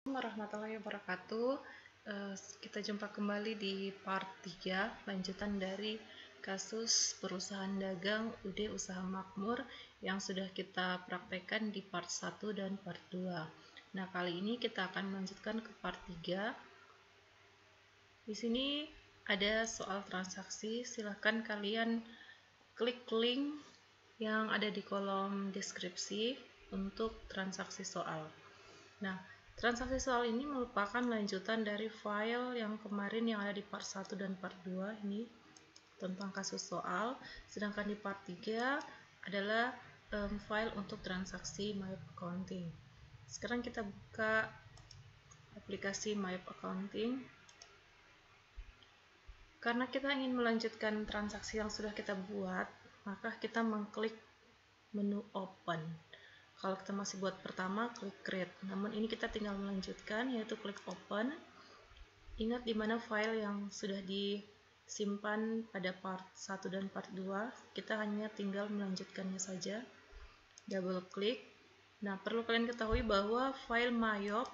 Warahmatullahi wabarakatuh. Kita jumpa kembali di part 3 lanjutan dari kasus perusahaan dagang UD Usaha Makmur yang sudah kita praktekkan di part 1 dan part 2. Nah, kali ini kita akan melanjutkan ke part 3. Di sini ada soal transaksi. Silahkan kalian klik link yang ada di kolom deskripsi untuk transaksi soal. Nah, transaksi soal ini merupakan lanjutan dari file yang kemarin yang ada di part 1 dan part 2 ini tentang kasus soal, sedangkan di part 3 adalah file untuk transaksi MyApp Accounting. Sekarang kita buka aplikasi MyApp Accounting. Karena kita ingin melanjutkan transaksi yang sudah kita buat, maka kita mengklik menu Open. Kalau kita masih buat pertama, klik Create. Namun ini kita tinggal melanjutkan, yaitu klik Open. Ingat di mana file yang sudah disimpan pada part 1 dan part 2, kita hanya tinggal melanjutkannya saja. Double klik. Nah, perlu kalian ketahui bahwa file MyOp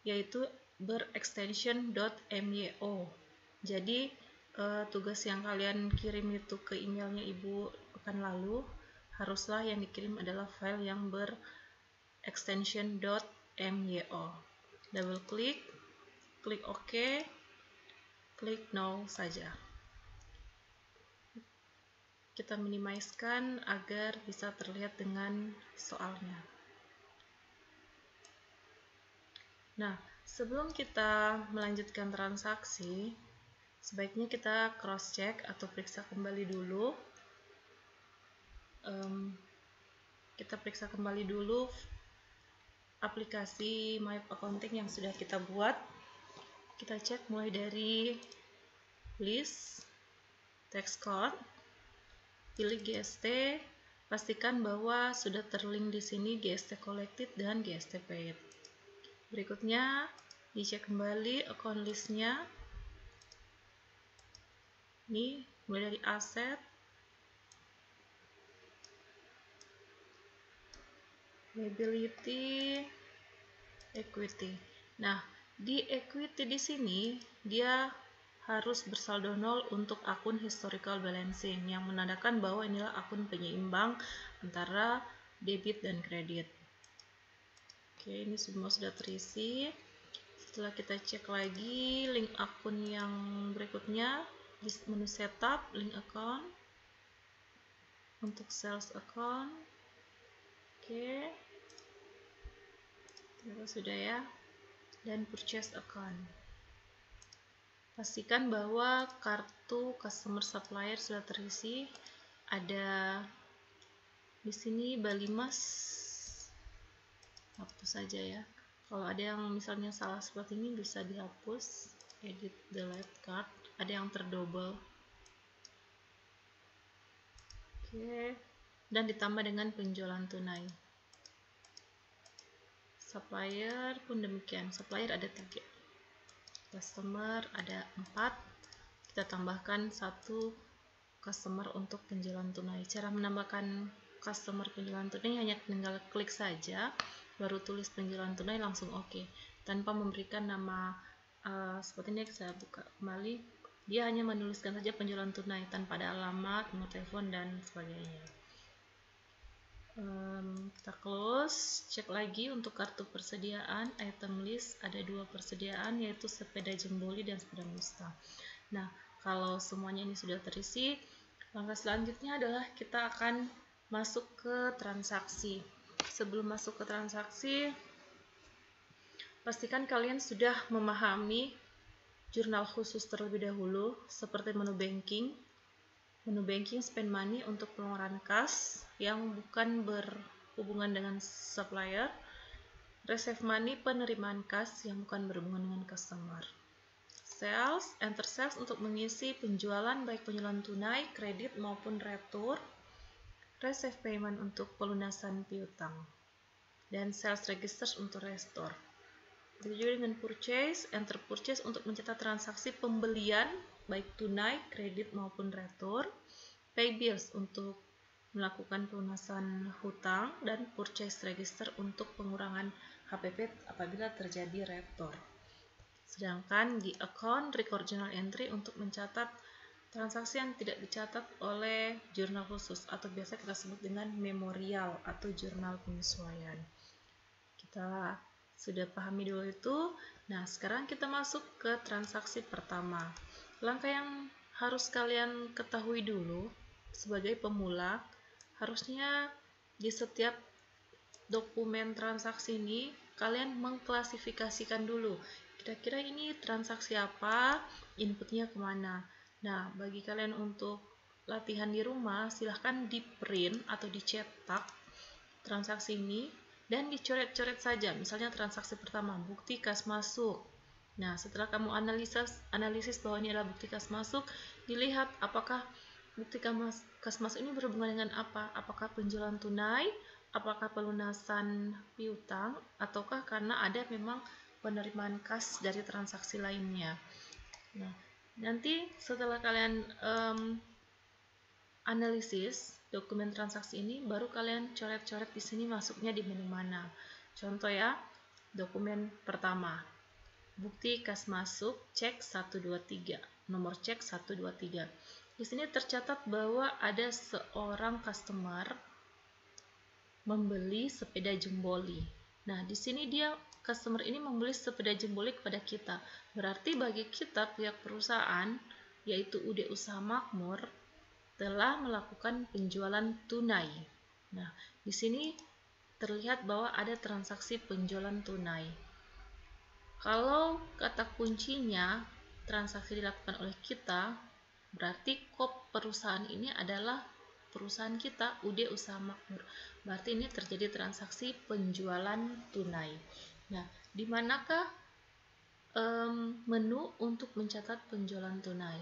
yaitu berextension .myo. Jadi, tugas yang kalian kirim itu ke emailnya Ibu pekan lalu, haruslah yang dikirim adalah file yang berextension .myo. Double klik, klik OK, klik No saja. Kita minimizekan agar bisa terlihat dengan soalnya. Nah, sebelum kita melanjutkan transaksi, sebaiknya kita cross check atau periksa kembali dulu. Kita periksa kembali dulu aplikasi MyApp Accounting yang sudah kita buat. Kita cek mulai dari list, text code, pilih GST, pastikan bahwa sudah terlink di sini GST collected dan GST paid. Berikutnya dicek kembali account listnya. Ini mulai dari aset, liability, equity. Nah, di equity di sini dia harus bersaldo 0 untuk akun historical balancing yang menandakan bahwa inilah akun penyeimbang antara debit dan kredit. Oke, ini semua sudah terisi. Setelah kita cek lagi link akun yang berikutnya di menu setup, link account untuk sales account. Oke, terus sudah ya, dan purchase account. Pastikan bahwa kartu customer supplier sudah terisi. Ada di sini Balimas, hapus saja ya. Kalau ada yang misalnya salah seperti ini bisa dihapus, edit delete card. Ada yang terdouble. Oke, dan ditambah dengan penjualan tunai. Supplier pun demikian. Supplier ada 3, customer ada 4. Kita tambahkan 1 customer untuk penjualan tunai. Cara menambahkan customer penjualan tunai hanya tinggal klik saja, baru tulis penjualan tunai, langsung OK, tanpa memberikan nama. Seperti ini saya buka kembali, dia hanya menuliskan saja penjualan tunai tanpa ada alamat, nomor telepon dan sebagainya. Kita close, cek lagi untuk kartu persediaan, item list ada 2 persediaan, yaitu sepeda jemboli dan sepeda Mustang. Nah, kalau semuanya ini sudah terisi, langkah selanjutnya adalah kita akan masuk ke transaksi. Sebelum masuk ke transaksi, pastikan kalian sudah memahami jurnal khusus terlebih dahulu, seperti menu banking, spend money untuk pengeluaran kas yang bukan berhubungan dengan supplier, receive money penerimaan kas yang bukan berhubungan dengan customer, sales, enter sales untuk mengisi penjualan baik penjualan tunai, kredit maupun retur, receive payment untuk pelunasan piutang, dan sales register untuk restore. Begitu juga dengan purchase, enter purchase untuk mencatat transaksi pembelian baik tunai, kredit maupun retur, pay bills untuk melakukan pelunasan hutang, dan purchase register untuk pengurangan HPP apabila terjadi retur. Sedangkan di account record journal entry untuk mencatat transaksi yang tidak dicatat oleh jurnal khusus atau biasa kita sebut dengan memorial atau jurnal penyesuaian. Kita sudah pahami dulu itu. Nah, sekarang kita masuk ke transaksi pertama. Langkah yang harus kalian ketahui dulu sebagai pemula, harusnya di setiap dokumen transaksi ini kalian mengklasifikasikan dulu. Kira-kira ini transaksi apa, inputnya kemana. Nah, bagi kalian untuk latihan di rumah, silahkan di print atau dicetak transaksi ini dan dicoret-coret saja. Misalnya transaksi pertama, bukti kas masuk. Nah, setelah kamu analisis bahwa ini adalah bukti kas masuk, dilihat apakah bukti kas masuk ini berhubungan dengan apa? Apakah penjualan tunai, apakah pelunasan piutang, ataukah karena ada memang penerimaan kas dari transaksi lainnya. Nah, nanti setelah kalian analisis dokumen transaksi ini, baru kalian coret-coret di sini masuknya di menu mana. Contoh ya, dokumen pertama, bukti kas masuk cek 123, nomor cek 123. Di sini tercatat bahwa ada seorang customer membeli sepeda jemboli. Nah, di sini customer ini membeli sepeda jemboli kepada kita. Berarti bagi kita pihak perusahaan, yaitu UD Usaha Makmur, telah melakukan penjualan tunai. Nah, di sini terlihat bahwa ada transaksi penjualan tunai. Kalau kata kuncinya transaksi dilakukan oleh kita, berarti kop perusahaan ini adalah perusahaan kita, UD Usaha Makmur. Berarti ini terjadi transaksi penjualan tunai. Nah, di manakah menu untuk mencatat penjualan tunai?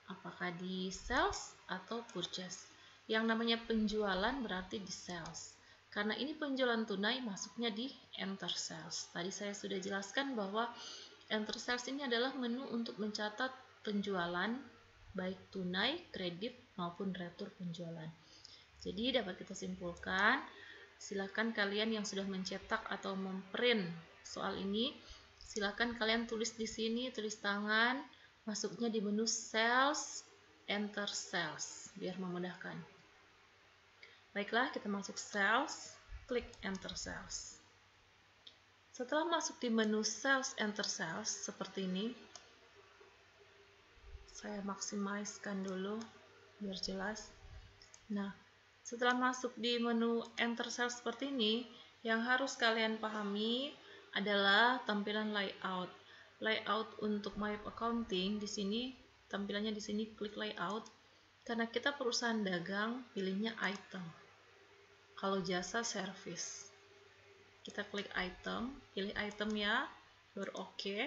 Apakah di sales atau purchase? Yang namanya penjualan berarti di sales. Karena ini penjualan tunai, masuknya di enter sales. Tadi saya sudah jelaskan bahwa enter sales ini adalah menu untuk mencatat penjualan baik tunai, kredit maupun retur penjualan. Jadi dapat kita simpulkan, silakan kalian yang sudah mencetak atau memprint soal ini, silakan kalian tulis di sini, tulis tangan, masuknya di menu sales, enter sales, biar memudahkan. Baiklah, kita masuk sales, klik enter sales. Setelah masuk di menu sales, enter sales, seperti ini, saya maksimalkan dulu biar jelas. Nah, setelah masuk di menu enter sales seperti ini, yang harus kalian pahami adalah tampilan layout. Layout untuk My Accounting di sini, tampilannya di sini klik layout. Karena kita perusahaan dagang, pilihnya item. Kalau jasa service, kita klik item, pilih item ya, baru oke.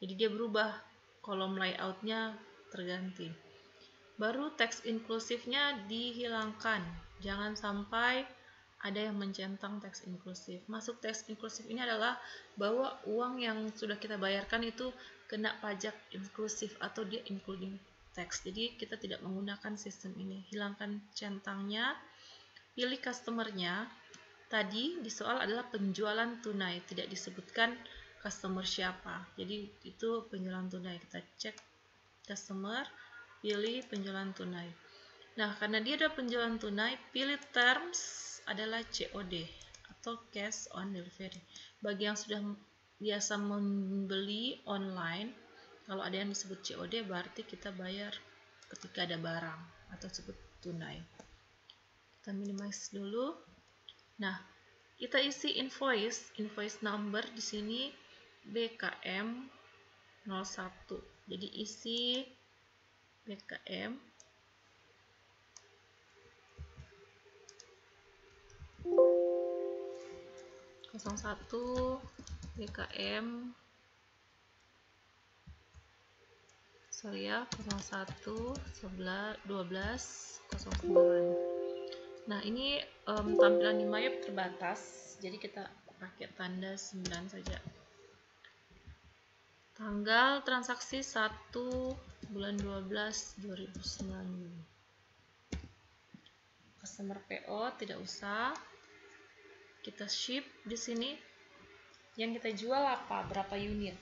Jadi dia berubah, kolom layoutnya terganti. Baru teks inklusifnya dihilangkan, jangan sampai ada yang mencentang teks inklusif. Masuk teks inklusif ini adalah bahwa uang yang sudah kita bayarkan itu kena pajak inklusif atau dia including tax. Jadi kita tidak menggunakan sistem ini. Hilangkan centangnya, pilih customernya. Tadi di soal adalah penjualan tunai, tidak disebutkan customer siapa. Jadi itu penjualan tunai. Kita cek customer, pilih penjualan tunai. Nah, karena dia ada penjualan tunai, pilih terms adalah COD atau cash on delivery. Bagi yang sudah biasa membeli online, kalau ada yang disebut COD berarti kita bayar ketika ada barang atau disebut tunai. Kita minimize dulu. Nah, kita isi invoice number di sini BKM 01. Jadi isi BKM 01 BKM 01 12 09. Nah, ini tampilan di Mayop terbatas, jadi kita pakai tanda 9 saja. Tanggal transaksi 1 bulan 12 2009. Customer PO tidak usah. kita ship di sini. Yang kita jual apa? Berapa unit.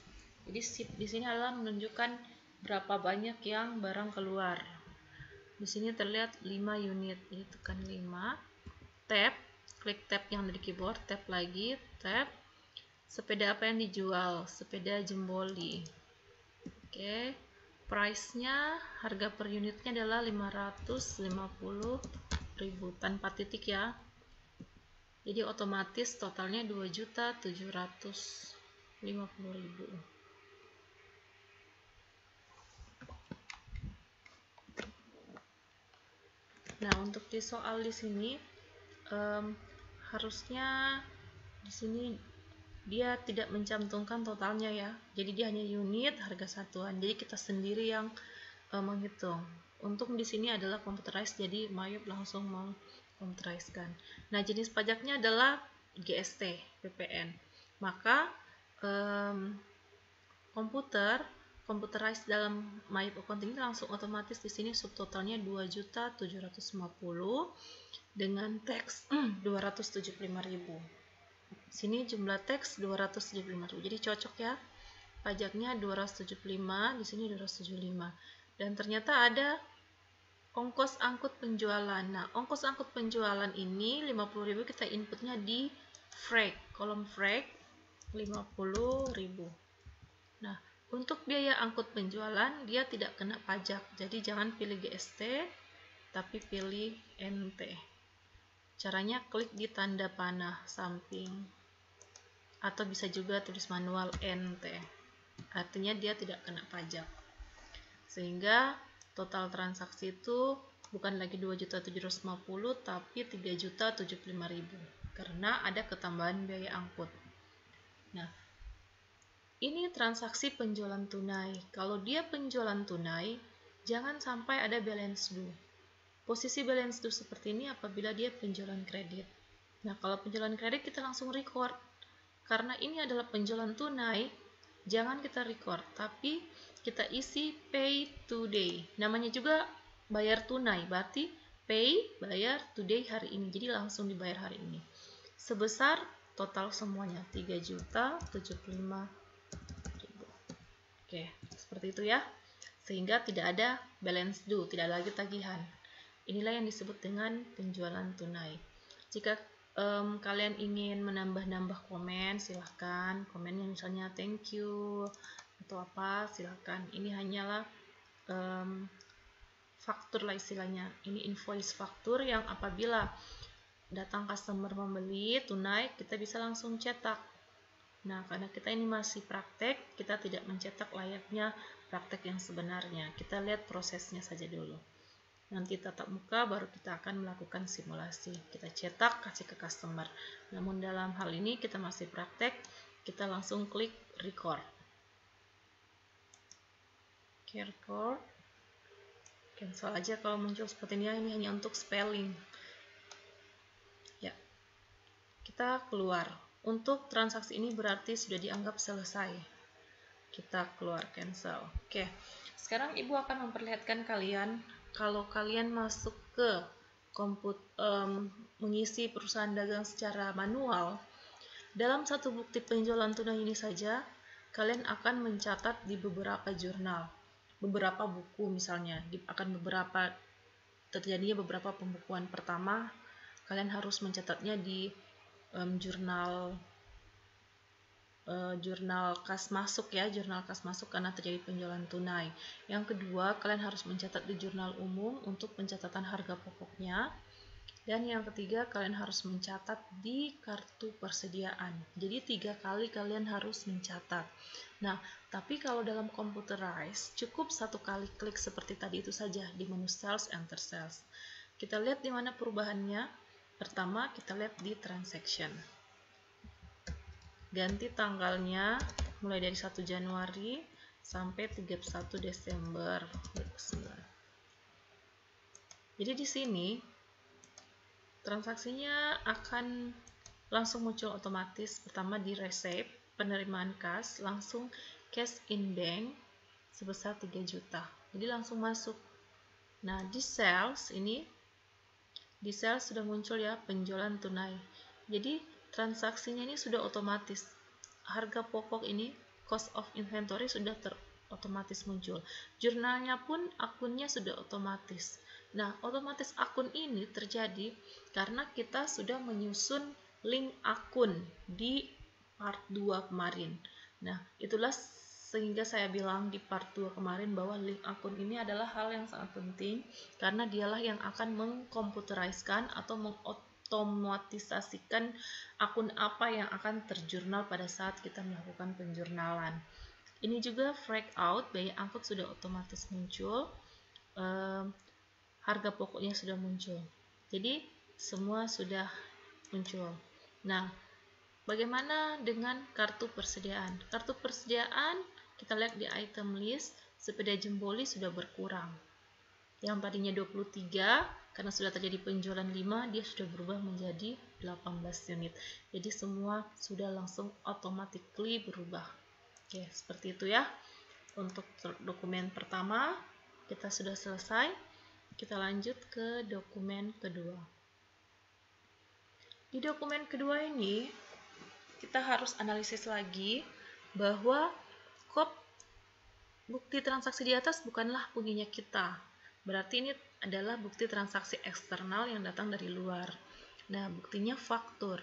Jadi ship di sini adalah menunjukkan berapa banyak yang barang keluar. Di sini terlihat 5 unit. Jadi tekan 5. Tab, klik tab yang dari keyboard, tab lagi, tab. Sepeda apa yang dijual? Sepeda jemboli. Oke. Price-nya, harga per unitnya adalah 550.000 tanpa titik ya. Jadi otomatis totalnya 2.750.000. Nah, untuk di soal di sini harusnya di sini dia tidak mencantumkan totalnya ya. Jadi dia hanya unit, harga satuan. Jadi kita sendiri yang menghitung. Untuk di sini adalah computerized, jadi Mayub langsung mengcomputerizkan. Nah, jenis pajaknya adalah GST, PPN. Maka computerized dalam Mayub Accounting ini langsung otomatis di sini subtotalnya 2.750.000 dengan teks 275.000. Sini jumlah teks 275.000. Jadi cocok ya. Pajaknya 275, di sini 275. Dan ternyata ada ongkos angkut penjualan. Nah, ongkos angkut penjualan ini 50.000 kita inputnya di freight, kolom freight 50.000. Nah, untuk biaya angkut penjualan dia tidak kena pajak. Jadi jangan pilih GST, tapi pilih NT. Caranya klik di tanda panah samping. Atau bisa juga tulis manual NT. Artinya dia tidak kena pajak. Sehingga total transaksi itu bukan lagi 2.750.000 tapi 3.075.000 karena ada ketambahan biaya angkut. Nah, ini transaksi penjualan tunai. Kalau dia penjualan tunai, jangan sampai ada balance due. Posisi balance due seperti ini apabila dia penjualan kredit. Nah, kalau penjualan kredit kita langsung record. Karena ini adalah penjualan tunai, jangan kita record, tapi kita isi pay today. Namanya juga bayar tunai, berarti pay, bayar today hari ini. Jadi langsung dibayar hari ini. Sebesar total semuanya 3.075.000. Oke, seperti itu ya. Sehingga tidak ada balance due, tidak ada lagi tagihan. Inilah yang disebut dengan penjualan tunai. Jika kalian ingin menambah-nambah komen, silahkan komennya misalnya thank you atau apa, silahkan. Ini hanyalah faktur lah istilahnya. Ini invoice faktur yang apabila datang customer membeli tunai, kita bisa langsung cetak. Nah, karena kita ini masih praktek, kita tidak mencetak layaknya praktek yang sebenarnya. Kita lihat prosesnya saja dulu. Nanti tatap muka baru kita akan melakukan simulasi. Kita cetak, kasih ke customer. Namun dalam hal ini kita masih praktek, kita langsung klik record. Record. Cancel aja kalau muncul seperti ini hanya untuk spelling. Ya. Kita keluar. Untuk transaksi ini berarti sudah dianggap selesai. Kita keluar, cancel. Oke. Sekarang Ibu akan memperlihatkan kalian kalau kalian masuk ke mengisi perusahaan dagang secara manual, dalam satu bukti penjualan tunai ini saja, kalian akan mencatat di beberapa jurnal, beberapa buku misalnya, terjadinya beberapa pembukuan. Pertama, kalian harus mencatatnya di jurnal kas masuk ya, jurnal kas masuk karena terjadi penjualan tunai. Yang kedua, kalian harus mencatat di jurnal umum untuk pencatatan harga pokoknya. Dan yang ketiga, kalian harus mencatat di kartu persediaan. Jadi 3 kali kalian harus mencatat. Nah, tapi kalau dalam computerized, cukup 1 kali klik seperti tadi itu saja di menu sales, enter sales. Kita lihat di mana perubahannya. Pertama, kita lihat di transaction. Ganti tanggalnya mulai dari 1 Januari sampai 31 Desember 2009. Jadi di sini transaksinya akan langsung muncul otomatis. Pertama di receipt, penerimaan kas, langsung cash in bank sebesar 3 juta. Jadi langsung masuk. Nah, di sales ini, di sales sudah muncul ya penjualan tunai. Jadi transaksinya ini sudah otomatis. Harga pokok ini, cost of inventory, sudah otomatis muncul. Jurnalnya pun akunnya sudah otomatis. Nah, otomatis akun ini terjadi karena kita sudah menyusun link akun di part 2 kemarin. Nah, itulah sehingga saya bilang di part 2 kemarin bahwa link akun ini adalah hal yang sangat penting karena dialah yang akan mengkomputeriskan atau mengotomatisasikan akun apa yang akan terjurnal pada saat kita melakukan penjurnalan. Ini juga breakout, biaya angkut sudah otomatis muncul, harga pokoknya sudah muncul. Jadi semua sudah muncul. Nah, bagaimana dengan kartu persediaan? Kartu persediaan kita lihat di item list, sepeda jemboli sudah berkurang. Yang tadinya 23, karena sudah terjadi penjualan 5, dia sudah berubah menjadi 18 unit. Jadi semua sudah langsung automatically berubah. Oke, seperti itu ya. Untuk dokumen pertama kita sudah selesai. Kita lanjut ke dokumen kedua. Di dokumen kedua ini kita harus analisis lagi bahwa bukti transaksi di atas bukanlah punyanya kita. Berarti ini adalah bukti transaksi eksternal yang datang dari luar. Nah, buktinya faktur.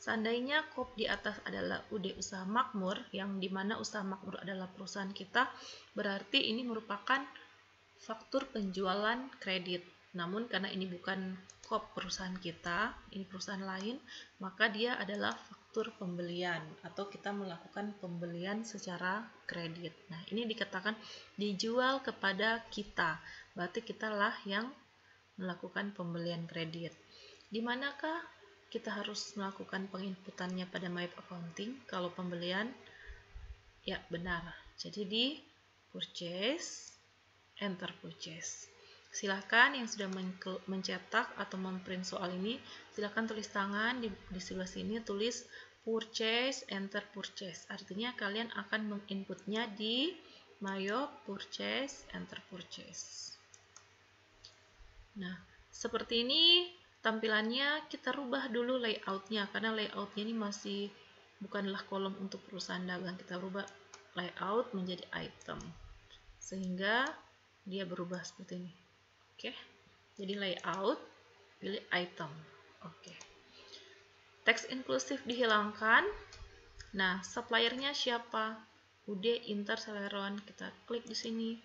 Seandainya kop di atas adalah UD Usaha Makmur, yang dimana Usaha Makmur adalah perusahaan kita, berarti ini merupakan faktur penjualan kredit. Namun karena ini bukan kop perusahaan kita, ini perusahaan lain, maka dia adalah faktur pembelian atau kita melakukan pembelian secara kredit. Nah, ini dikatakan dijual kepada kita. Berarti kitalah yang melakukan pembelian kredit. Di manakah kita harus melakukan penginputannya pada My Accounting kalau pembelian? Ya, benar. Jadi di purchase, enter purchase. Silahkan yang sudah mencetak atau memprint soal ini, silahkan tulis tangan di sebelah sini, tulis purchase, enter purchase. Artinya kalian akan menginputnya di Mayo purchase, enter purchase. Nah, seperti ini tampilannya. Kita rubah dulu layoutnya, karena layoutnya ini masih bukanlah kolom untuk perusahaan dagang. Kita rubah layout menjadi item, sehingga dia berubah seperti ini. Oke, jadi layout, pilih item. Oke, teks inklusif dihilangkan. Nah, suppliernya siapa? UD Inter Celeron. Kita klik di sini,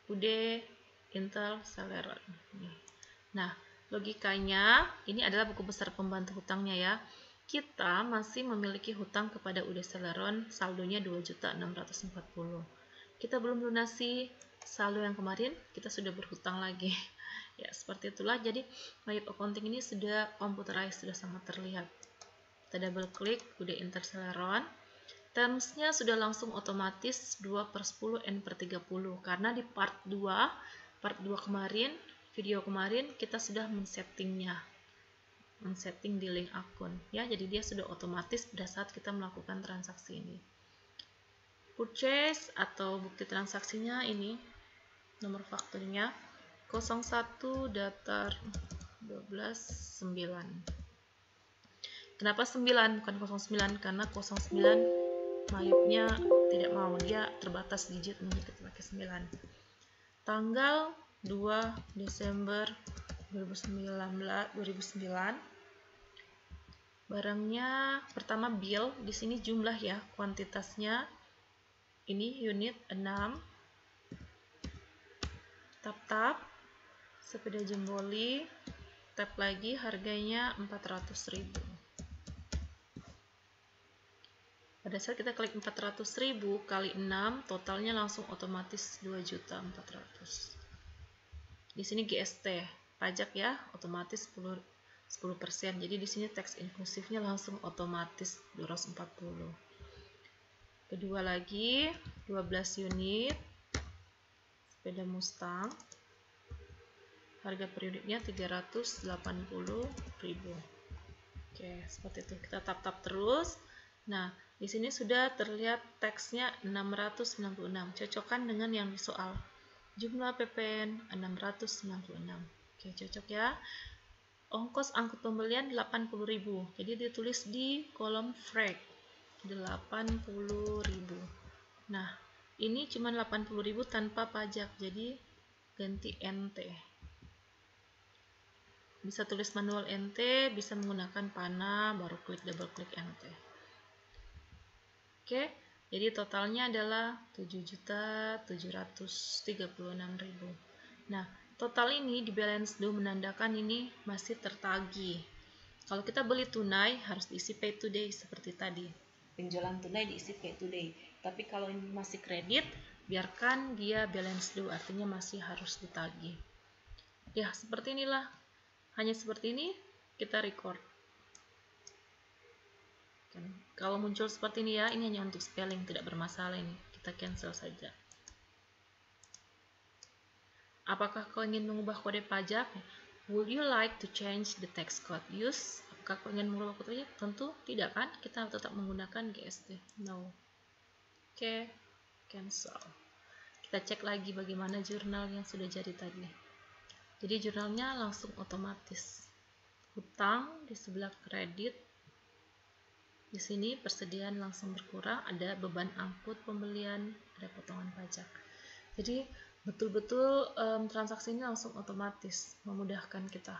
UD Inter Celeron. Nah, logikanya ini adalah buku besar pembantu hutangnya ya. Kita masih memiliki hutang kepada UD Celeron, saldonya 2.640. Kita belum lunasi saldo yang kemarin, kita sudah berhutang lagi. Ya, seperti itulah. Jadi, My Accounting ini sudah computerized, sudah sangat terlihat. Kita double klik UD Inter Celeron. Termsnya sudah langsung otomatis 2/10 N/30, karena di part 2 kemarin, video kemarin kita sudah men-setting di link akun ya, jadi dia sudah otomatis pada saat kita melakukan transaksi ini. Purchase atau bukti transaksinya ini, nomor fakturnya 01 datar 12 9. Kenapa 9 bukan 09? Karena 09 mayupnya tidak mau, dia terbatas digitnya, kita pakai 9. Tanggal 2 Desember 2009. Barangnya pertama bill, di sini jumlah ya, kuantitasnya ini unit 6. Tap sepeda jemboli, tap lagi, harganya 400.000. Pada saat kita klik 400.000 kali 6, totalnya langsung otomatis 2.400.000. Di sini GST, pajak ya, otomatis 10%. Jadi di sini teks inklusifnya langsung otomatis 240. Kedua lagi 12 unit sepeda Mustang. Harga per unitnya 380.000. Oke, seperti itu. Kita tap terus. Nah, di sini sudah terlihat teksnya 696. Cocokkan dengan yang di soal. Jumlah PPN 696. Oke, cocok ya. ongkos angkut pembelian 80.000. Jadi ditulis di kolom frag 80.000. Nah, ini cuma 80.000 tanpa pajak. Jadi ganti NT. Bisa tulis manual NT, bisa menggunakan panah, baru klik double klik NT. Oke, jadi totalnya adalah 7.736.000. Nah, total ini di balance due menandakan ini masih tertagih. Kalau kita beli tunai harus diisi pay today seperti tadi. Penjualan tunai diisi pay today. Tapi kalau ini masih kredit, biarkan dia balance due, artinya masih harus ditagih. Ya, seperti inilah. Hanya seperti ini kita record. Kalau muncul seperti ini ya, ini hanya untuk spelling, tidak bermasalah ini. Kita cancel saja. Apakah kau ingin mengubah kode pajak? Would you like to change the tax code use? Apakah kau ingin mengubah kode pajak? Tentu tidak kan? Kita tetap menggunakan GST. No. Oke, cancel. Kita cek lagi bagaimana jurnal yang sudah jadi tadi. Jadi jurnalnya langsung otomatis. Hutang di sebelah kredit. Di sini persediaan langsung berkurang, ada beban angkut pembelian, ada potongan pajak. Jadi betul-betul transaksi ini langsung otomatis, memudahkan kita.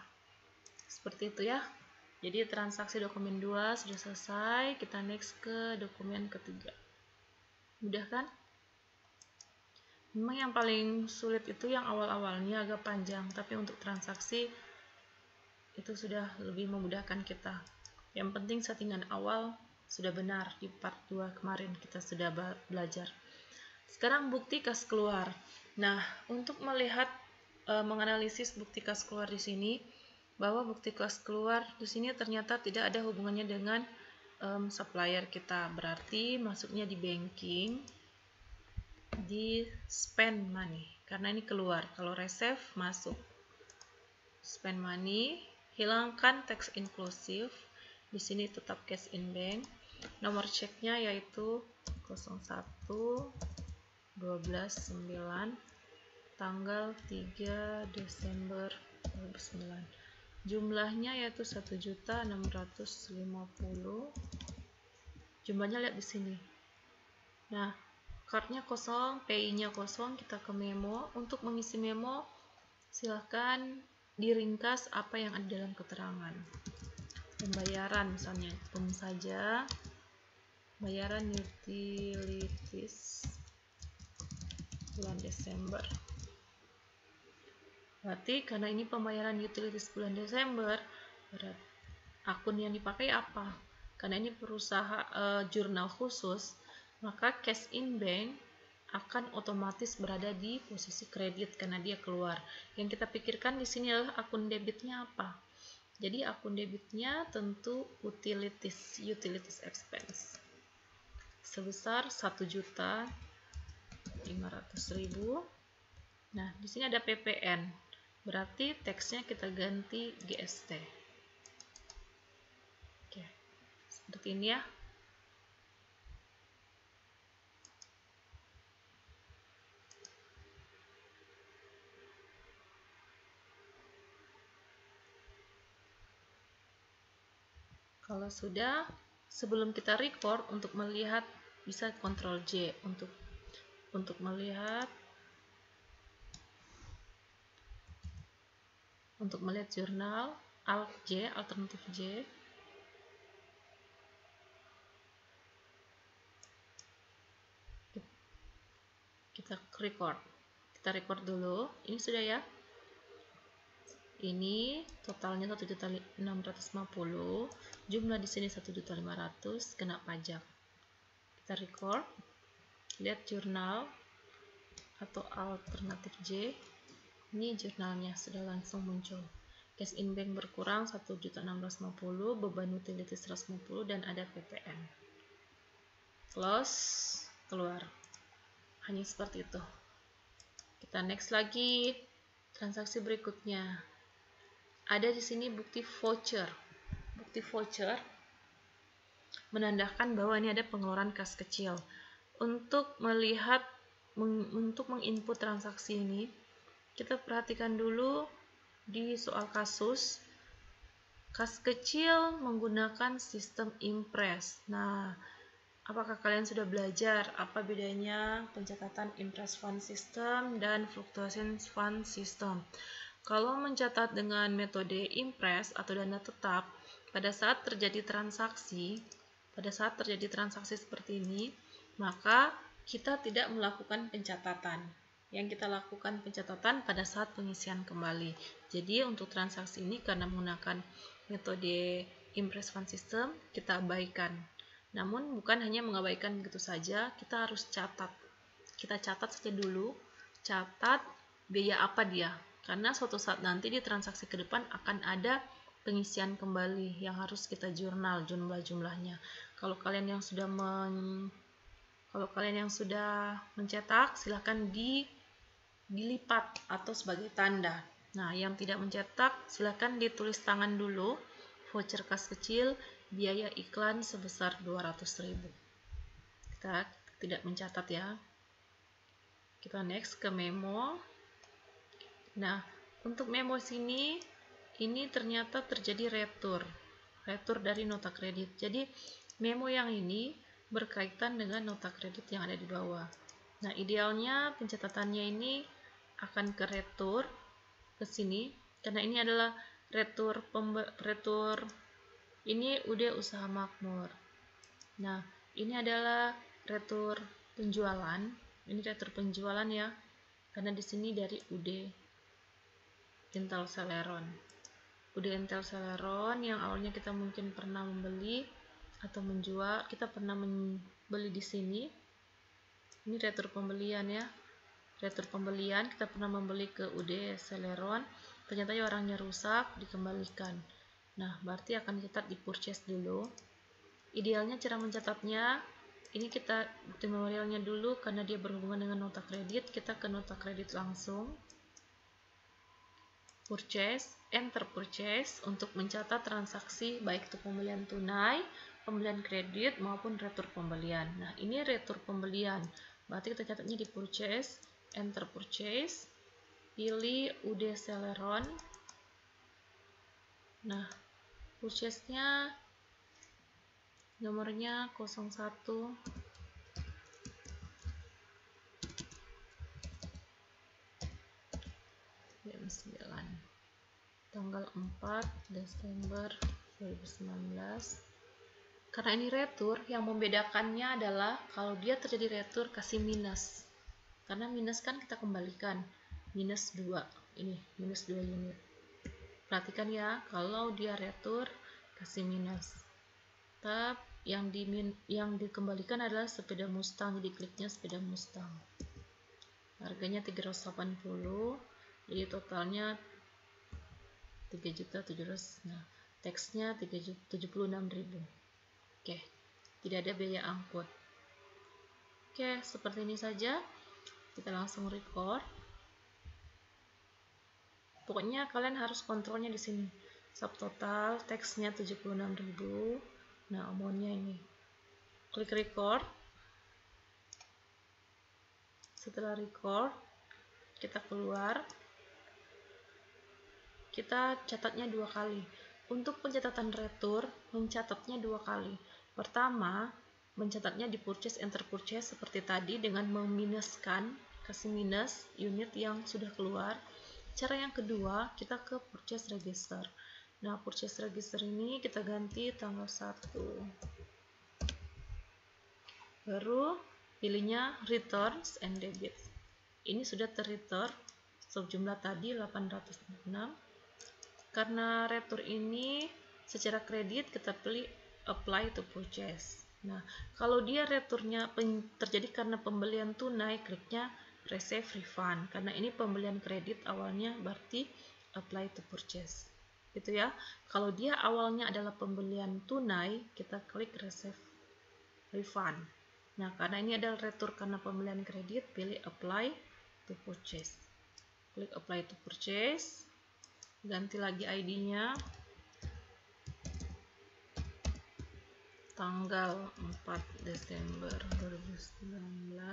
Seperti itu ya. Jadi transaksi dokumen 2 sudah selesai, kita next ke dokumen ketiga. Mudah kan? Memang yang paling sulit itu yang awal-awalnya agak panjang, tapi untuk transaksi itu sudah lebih memudahkan kita. Yang penting settingan awal sudah benar. Di part 2 kemarin kita sudah belajar. Sekarang bukti kas keluar. Nah, untuk melihat menganalisis bukti kas keluar di sini, bahwa bukti kas keluar di sini ternyata tidak ada hubungannya dengan supplier kita. Berarti masuknya di banking, di spend money, karena ini keluar. Kalau receive masuk. Spend money, hilangkan tax inclusive. Di sini tetap cash in bank. Nomor ceknya yaitu 01/12/9 tanggal 3 Desember 2009. Jumlahnya yaitu 1.650. Jumlahnya lihat di sini. Nah, cardnya kosong, PI-nya kosong, kita ke memo. Untuk mengisi memo, silahkan diringkas apa yang ada dalam keterangan. Pembayaran misalnya, saja bayaran utilities bulan Desember. Berarti karena ini pembayaran utilities bulan Desember, berarti akun yang dipakai apa? Karena ini perusahaan jurnal khusus, maka cash in bank akan otomatis berada di posisi kredit karena dia keluar. Yang kita pikirkan di sini adalah akun debitnya apa? Jadi akun debitnya tentu utilities expense sebesar 1.500.000. Nah, di sini ada PPN. Berarti teksnya kita ganti GST. Oke. Seperti ini ya. Kalau sudah, sebelum kita record, untuk melihat bisa Ctrl J untuk melihat jurnal, Alt J, alternatif J. Kita record. Kita record dulu. Ini sudah ya. Ini totalnya 1.650, jumlah di sini 1.500, kena pajak. Kita record, lihat jurnal atau alternatif J. Ini jurnalnya sudah langsung muncul. Cash in bank berkurang 1.650, beban utility 150, dan ada PPN. Close, keluar. Hanya seperti itu. Kita next lagi transaksi berikutnya. Ada di sini bukti voucher. Bukti voucher menandakan bahwa ini ada pengeluaran kas kecil. Untuk melihat, untuk menginput transaksi ini, kita perhatikan dulu di soal kasus. Kas kecil menggunakan sistem Impress. Nah, apakah kalian sudah belajar apa bedanya pencatatan Impress Fund System dan Fluctuation Fund System? Kalau mencatat dengan metode Impress atau dana tetap, pada saat terjadi transaksi seperti ini, maka kita tidak melakukan pencatatan. Yang kita lakukan pencatatan pada saat pengisian kembali. Jadi untuk transaksi ini karena menggunakan metode Impress Fund System, kita abaikan. Namun bukan hanya mengabaikan begitu saja, kita harus catat. Kita catat saja dulu, catat biaya apa dia. Karena suatu saat nanti di transaksi ke depan akan ada pengisian kembali yang harus kita jurnal jumlah-jumlahnya. Kalau kalian yang sudah mencetak, silakan dilipat atau sebagai tanda. Nah, yang tidak mencetak, silakan ditulis tangan dulu. Voucher kas kecil, biaya iklan sebesar 200.000. Kita tidak mencatat ya. Kita next ke memo. Nah, untuk memo sini, ini ternyata terjadi retur dari nota kredit. Jadi, memo yang ini berkaitan dengan nota kredit yang ada di bawah. Nah, idealnya pencatatannya ini akan ke retur ke sini karena ini adalah retur ini UD Usaha Makmur. Nah, ini adalah retur penjualan. Ini retur penjualan ya. Karena di sini dari UD Intel Celeron. UD Intel Celeron yang awalnya kita mungkin pernah membeli atau menjual, kita pernah membeli di sini. Ini retur pembelian ya. Retur pembelian kita pernah membeli ke UD Celeron, ternyata ya orangnya rusak, dikembalikan. Nah, berarti akan kita di purchase dulu. Idealnya cara mencatatnya, ini kita bukti memorialnya dulu karena dia berhubungan dengan nota kredit, kita ke nota kredit langsung. Purchase, enter purchase untuk mencatat transaksi baik itu pembelian tunai, pembelian kredit maupun retur pembelian. Nah, ini retur pembelian. Berarti kita catatnya di purchase, enter purchase, pilih UD Celeron. Nah, purchase-nya nomornya 01 jam 9 tanggal 4 Desember 2019. Karena ini retur, yang membedakannya adalah kalau dia terjadi retur kasih minus. Karena minus kan kita kembalikan. Minus 2. Ini, minus 2 unit. Perhatikan ya, kalau dia retur kasih minus. Tab yang dikembalikan adalah sepeda Mustang. Jadi kliknya sepeda Mustang. Harganya 380. Jadi totalnya 3.700.000. Nah, teksnya 76.000. Oke, tidak ada biaya angkut. Oke, seperti ini saja. Kita langsung record. Pokoknya kalian harus kontrolnya di sini. Subtotal, teksnya 76.000. Nah, amountnya ini. Klik record. Setelah record, kita keluar. Kita catatnya 2 kali. Untuk pencatatan retur, mencatatnya 2 kali. Pertama, mencatatnya di purchase enter purchase seperti tadi dengan meminuskan, kasih minus unit yang sudah keluar. Cara yang kedua, kita ke purchase register. Nah, purchase register ini kita ganti tanggal 1. Baru pilihnya returns and debits. Ini sudah terretur sejumlah tadi 806. Karena retur ini secara kredit kita pilih apply to purchase. Nah, kalau dia returnya terjadi karena pembelian tunai, kliknya receive refund. Karena ini pembelian kredit awalnya, berarti apply to purchase. Gitu ya. Kalau dia awalnya adalah pembelian tunai, kita klik receive refund. Nah, karena ini adalah retur karena pembelian kredit, pilih apply to purchase. Klik apply to purchase. Ganti lagi ID-nya. Tanggal 4 Desember 2009.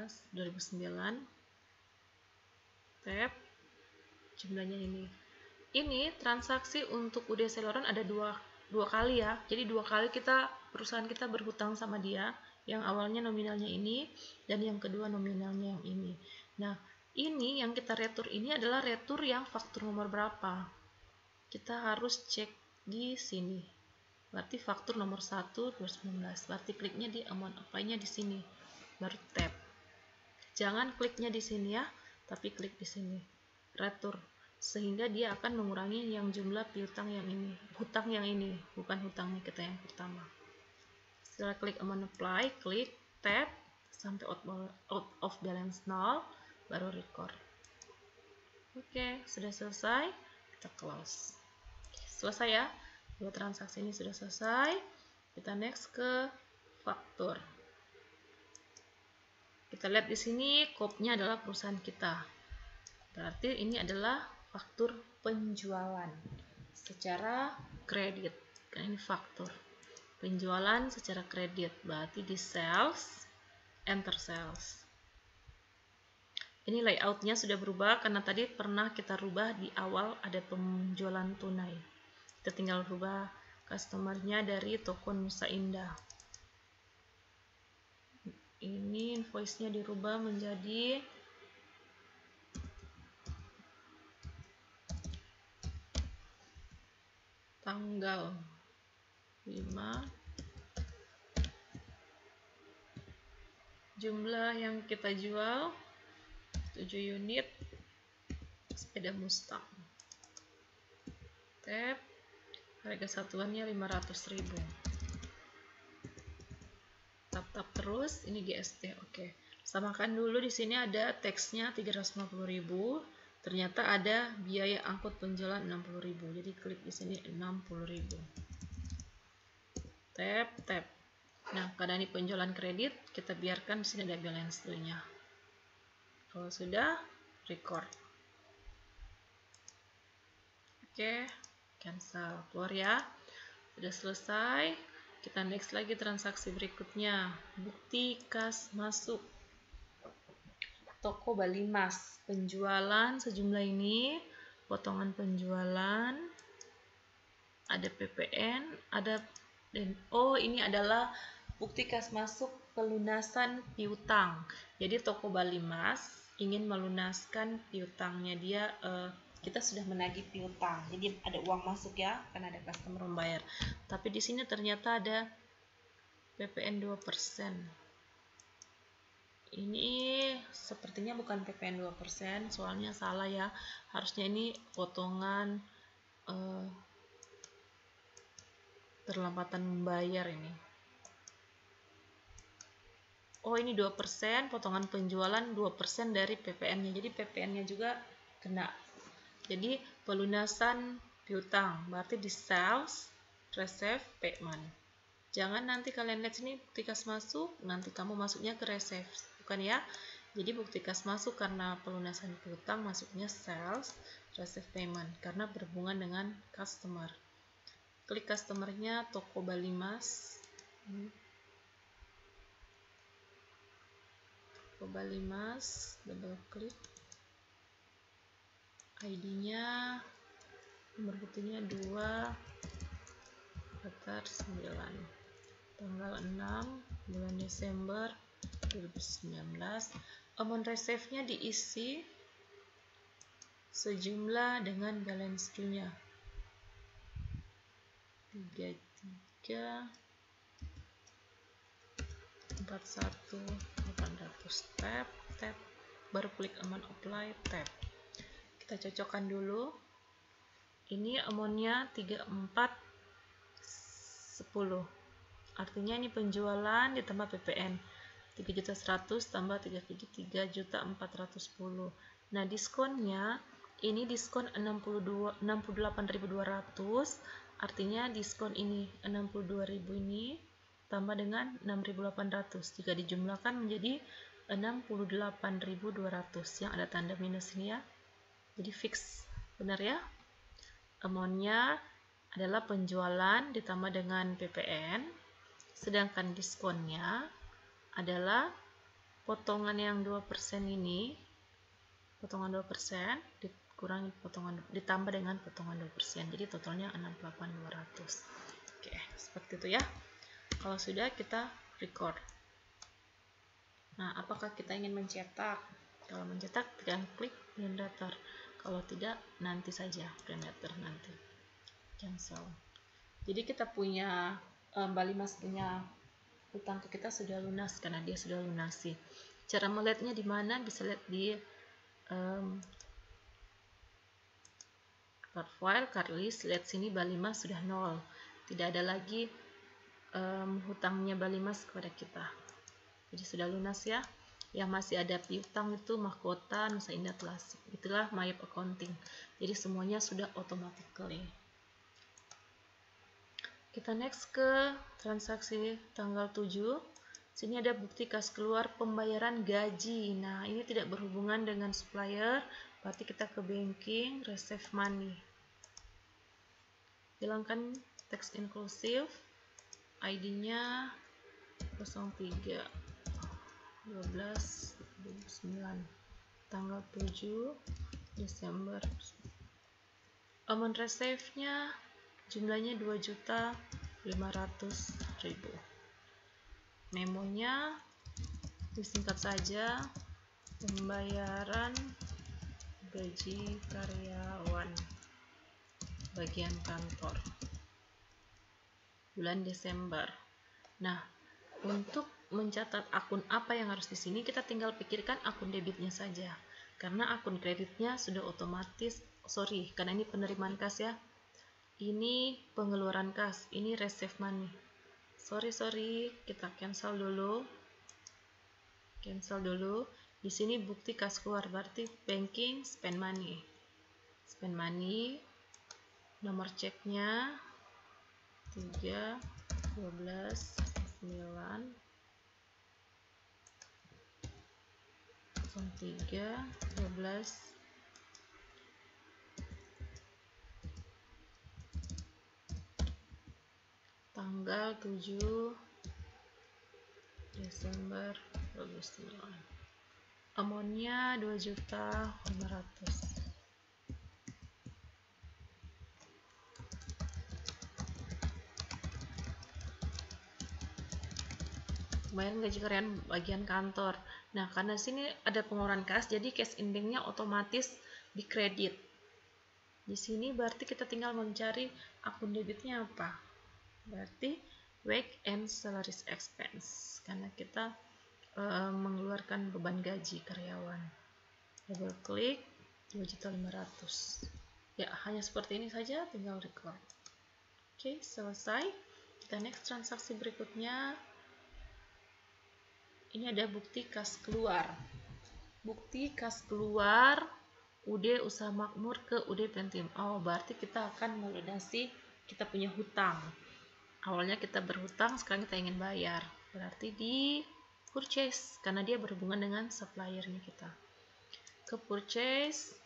Tab. Jumlahnya ini. Ini transaksi untuk UD Celeron ada 2 dua kali ya. Jadi dua kali perusahaan kita berhutang sama dia, yang awalnya nominalnya ini dan yang kedua nominalnya yang ini. Nah, ini yang kita retur ini adalah retur yang faktur nomor berapa. Kita harus cek di sini. Berarti faktur nomor 1 2019. Berarti kliknya di amount apply-nya di sini. Baru tab. Jangan kliknya di sini ya, tapi klik di sini. Retur. Sehingga dia akan mengurangi yang jumlah piutang yang ini. Hutang yang ini, bukan hutangnya kita yang pertama. Setelah klik amount apply, klik tab sampai out of balance 0, baru record. Oke, sudah selesai. Kita close. Selesai ya. Dua transaksi ini sudah selesai. Kita next ke faktur. Kita lihat di sini kopnya adalah perusahaan kita. Berarti ini adalah faktur penjualan secara kredit. Karena ini faktur penjualan secara kredit. Berarti di sales, enter sales. Ini layoutnya sudah berubah karena tadi pernah kita rubah di awal ada penjualan tunai. Kita tinggal rubah customernya dari toko Nusa Indah. Ini invoice-nya dirubah menjadi tanggal 5. Jumlah yang kita jual 7 unit sepeda Mustang. Tab, harga satuannya 500.000. Tap terus, ini GST. Oke. Samakan dulu, di sini ada teksnya 350.000. Ternyata ada biaya angkut penjualan 60.000. Jadi klik di sini 60.000. Tab. Nah, karena ini penjualan kredit, kita biarkan di sini ada balance dulu-nya. Kalau sudah, record. Oke, cancel. Keluar ya. Sudah selesai. Kita next lagi transaksi berikutnya. Bukti kas masuk. Toko Bali Mas. Penjualan sejumlah ini. Potongan penjualan. Ada PPN. Ada ini adalah bukti kas masuk pelunasan piutang. Jadi toko Bali Mas ingin melunaskan piutangnya dia. Kita sudah menagih piutang, jadi ada uang masuk ya, karena ada customer membayar. Tapi di sini ternyata ada PPN 2%. Ini sepertinya bukan PPN 2%, soalnya salah ya. Harusnya ini potongan terlambatan membayar ini. Oh, ini 2%, potongan penjualan 2% dari PPN-nya. Jadi PPN-nya juga kena. Jadi pelunasan piutang berarti di sales, receive, payment. Jangan nanti kalian lihat sini bukti kas masuk, nanti kamu masuknya ke receive, bukan ya. Jadi bukti kas masuk karena pelunasan piutang masuknya sales, receive, payment karena berhubungan dengan customer. Klik customernya toko Bali Mas. Toko Bali Mas, double klik. ID-nya, nomor buktinya 2, daftar 9, tanggal 6 bulan Desember 2019. Amount receive-nya diisi sejumlah dengan balance due-nya 33.41.800. Tab, baru klik amount apply, tab. Kita cocokkan dulu. Ini amount-nya 34.10. Artinya ini penjualan ditambah PPN. 3.100.000 tambah 3.410. Nah, diskonnya ini diskon 68.200. Artinya diskon ini 62.000 ini tambah dengan 6.800. Jika dijumlahkan menjadi 68.200 yang ada tanda minus ini ya. Jadi fix, benar ya? Amount-nya adalah penjualan ditambah dengan PPN, sedangkan diskonnya adalah potongan yang 2% ini, potongan 2% dikurangi potongan, ditambah dengan potongan 2%, jadi totalnya 68.200. Oke, seperti itu ya. Kalau sudah, kita record. Nah, apakah kita ingin mencetak? Kalau mencetak, tekan klik print letter. Kalau tidak, nanti saja print letter nanti. Cancel. Jadi kita punya Bali Mas punya hutang ke kita sudah lunas karena dia sudah lunasi. Cara melihatnya di mana? Bisa lihat di card file, card list. Lihat sini Bali Mas sudah 0. Tidak ada lagi hutangnya Bali Mas kepada kita. Jadi sudah lunas ya. Yang masih ada piutang itu mahkota, Nusa Indah Klasik. Itulah my accounting. Jadi semuanya sudah automatically. Kita next ke transaksi tanggal 7. Sini ada bukti kas keluar pembayaran gaji. Nah, ini tidak berhubungan dengan supplier, berarti kita ke banking, receive money. Hilangkan teks inklusif, ID-nya 03 12 2009, tanggal 7 Desember. Amount receive-nya jumlahnya 2.500.000. Memonya disingkat saja, pembayaran gaji karyawan bagian kantor bulan Desember. Nah, untuk mencatat akun apa yang harus di sini, kita tinggal pikirkan akun debitnya saja, karena akun kreditnya sudah otomatis. Karena ini penerimaan kas ya, ini pengeluaran kas, ini receive money. Kita cancel dulu. Di sini bukti kas keluar, berarti banking, spend money. Nomor ceknya 3 12 9 03 12 tanggal 7 Desember 2009. Amountnya 2.500.000. Pembayaran gaji karyawan bagian kantor. Nah, karena sini ada pengeluaran kas, jadi cash in bank-nya otomatis dikredit. Di sini berarti kita tinggal mencari akun debitnya apa. Berarti wage and salaries expense, karena kita mengeluarkan beban gaji karyawan. Double klik 2.500.000. Ya, hanya seperti ini saja, tinggal record. Oke, selesai. Kita next transaksi berikutnya. Ini ada bukti kas keluar. Bukti kas keluar UD Usaha Makmur ke UD Pentium. Oh, berarti kita akan melunasi kita punya hutang. Awalnya kita berhutang, sekarang kita ingin bayar. Berarti di purchase, karena dia berhubungan dengan suppliernya kita. Ke purchase,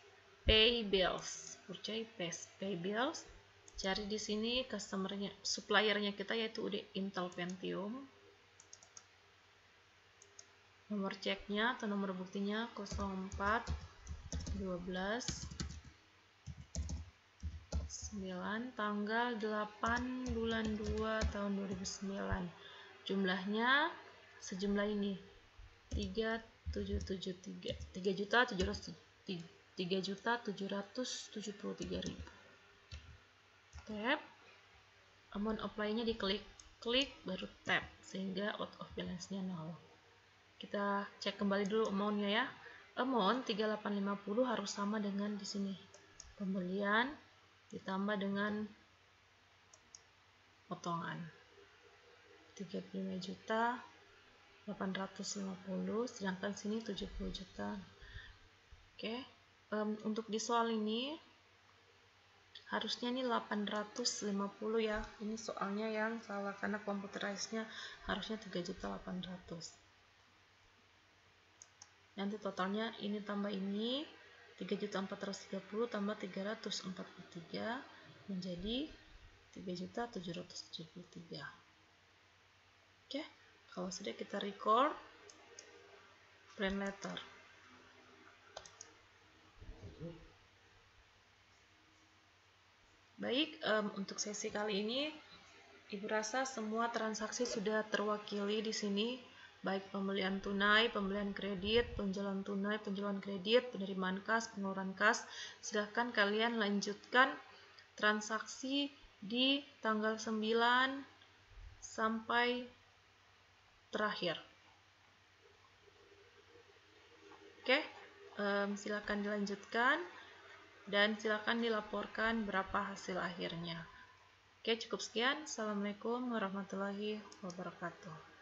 pay bills. Purchase, pay bills. Cari di sini customernya, suppliernya kita yaitu UD Intel Pentium. Nomor ceknya atau nomor buktinya 04 12 9 tanggal 8 bulan 2 tahun 2009. Jumlahnya sejumlah ini 3.773.000. Tab amount apply-nya diklik, baru tab sehingga out of balance-nya 0. Kita cek kembali dulu amount-nya ya. Amount 3850 harus sama dengan di sini. Pembelian ditambah dengan potongan. 35.850, sedangkan sini 70 juta. Oke. Untuk di soal ini harusnya ini 850 ya. Ini soalnya yang salah karena computerized-nya harusnya 3.800.000. Nanti totalnya ini tambah ini 3.430 tambah 343 menjadi 3.773. Oke, kalau sudah kita record print letter. Baik, untuk sesi kali ini Ibu rasa semua transaksi sudah terwakili di sini, baik pembelian tunai, pembelian kredit, penjualan tunai, penjualan kredit, penerimaan kas, pengeluaran kas. Silahkan kalian lanjutkan transaksi di tanggal 9 sampai terakhir. Oke, silakan dilanjutkan dan silakan dilaporkan berapa hasil akhirnya. Oke, cukup sekian. Assalamualaikum warahmatullahi wabarakatuh.